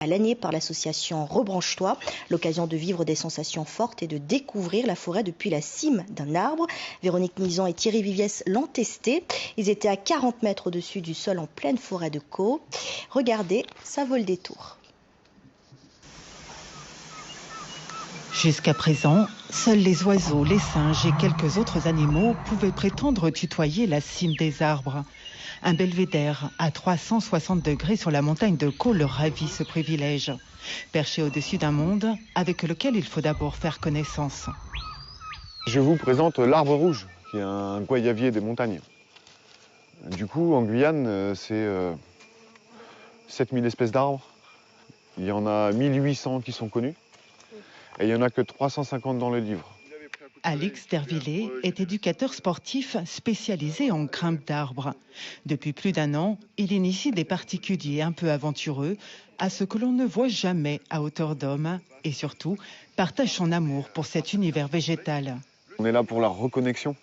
à Lagny par l'association Rebranche-toi. L'occasion de vivre des sensations fortes et de découvrir la forêt depuis la cime d'un arbre. Véronique Nizan et Thierry Viviès l'ont testé. Ils étaient à 40 mètres au-dessus du sol en pleine forêt de Caux. Regardez, ça vaut le détour. Jusqu'à présent, seuls les oiseaux, les singes et quelques autres animaux pouvaient prétendre tutoyer la cime des arbres. Un belvédère à 360 degrés sur la montagne de Caux leur ravit ce privilège. Perché au-dessus d'un monde avec lequel il faut d'abord faire connaissance. Je vous présente l'arbre rouge, qui est un goyavier des montagnes. Du coup, en Guyane, c'est 7000 espèces d'arbres. Il y en a 1800 qui sont connus. Et il n'y en a que 350 dans le livre. Alix Dervillers est éducateur sportif spécialisé en grimpe d'arbres. Depuis plus d'un an, il initie des particuliers un peu aventureux à ce que l'on ne voit jamais à hauteur d'homme et surtout partage son amour pour cet univers végétal. On est là pour la reconnexion.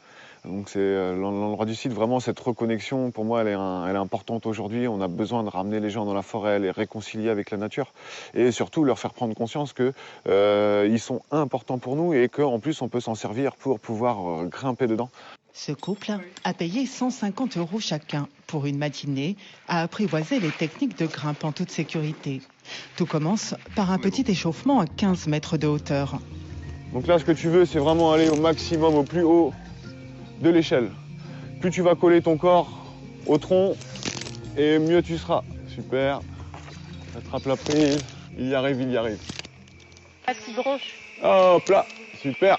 Donc c'est l'endroit du site, vraiment cette reconnexion, pour moi, elle est importante aujourd'hui. On a besoin de ramener les gens dans la forêt, les réconcilier avec la nature et surtout leur faire prendre conscience qu'ils sont importants pour nous et qu'en plus on peut s'en servir pour pouvoir grimper dedans. Ce couple a payé 150 € chacun pour une matinée à apprivoiser les techniques de grimpe en toute sécurité. Tout commence par un petit échauffement à 15 mètres de hauteur. Donc là, ce que tu veux, c'est vraiment aller au maximum, au plus haut de l'échelle. Plus tu vas coller ton corps au tronc et mieux tu seras. Super. Attrape la prise. Il y arrive, il y arrive. La petite branche. Hop là. Super.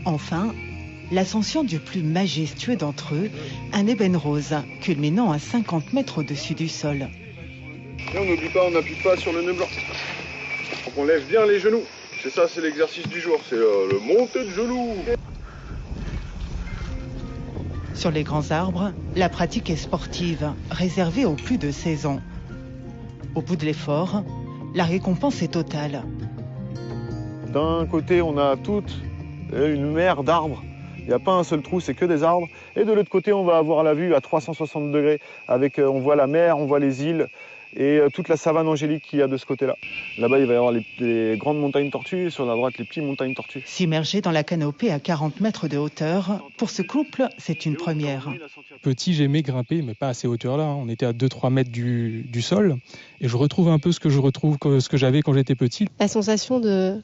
Enfin, l'ascension du plus majestueux d'entre eux, un ébène rose, culminant à 50 mètres au-dessus du sol. Et on n'oublie pas, on n'appuie pas sur le nœud blanc. Donc on lève bien les genoux. C'est ça, c'est l'exercice du jour, c'est le montée de genoux. Sur les grands arbres, la pratique est sportive, réservée aux plus de 16 ans. Au bout de l'effort, la récompense est totale. D'un côté, on a toute une mer d'arbres. Il n'y a pas un seul trou, c'est que des arbres. Et de l'autre côté, on va avoir la vue à 360 degrés. On voit la mer, on voit les îles et toute la savane angélique qu'il y a de ce côté-là. Là-bas, il va y avoir les grandes montagnes tortues et sur la droite, les petites montagnes tortues. S'immerger dans la canopée à 40 mètres de hauteur, pour ce couple, c'est une première. Petit, j'aimais grimper, mais pas à ces hauteurs-là. On était à 2-3 mètres du sol. Et je retrouve un peu ce que j'avais quand j'étais petit. La sensation de...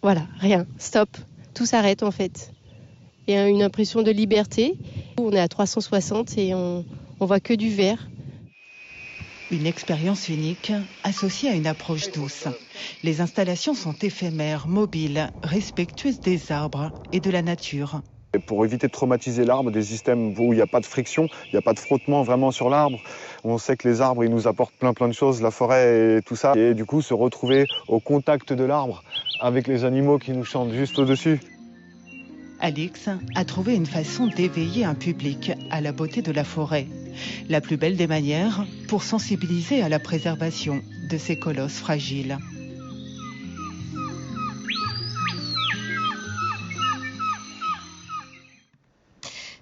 Voilà, rien, stop. Tout s'arrête en fait. Il y a une impression de liberté. On est à 360 et on voit que du vert. Une expérience unique associée à une approche douce. Les installations sont éphémères, mobiles, respectueuses des arbres et de la nature. Et pour éviter de traumatiser l'arbre, des systèmes où il n'y a pas de friction, il n'y a pas de frottement vraiment sur l'arbre. On sait que les arbres, ils nous apportent plein de choses, la forêt et tout ça. Et du coup, se retrouver au contact de l'arbre avec les animaux qui nous chantent juste au-dessus. Alix a trouvé une façon d'éveiller un public à la beauté de la forêt. La plus belle des manières pour sensibiliser à la préservation de ces colosses fragiles.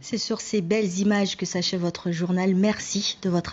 C'est sur ces belles images que s'achève votre journal. Merci de votre attention.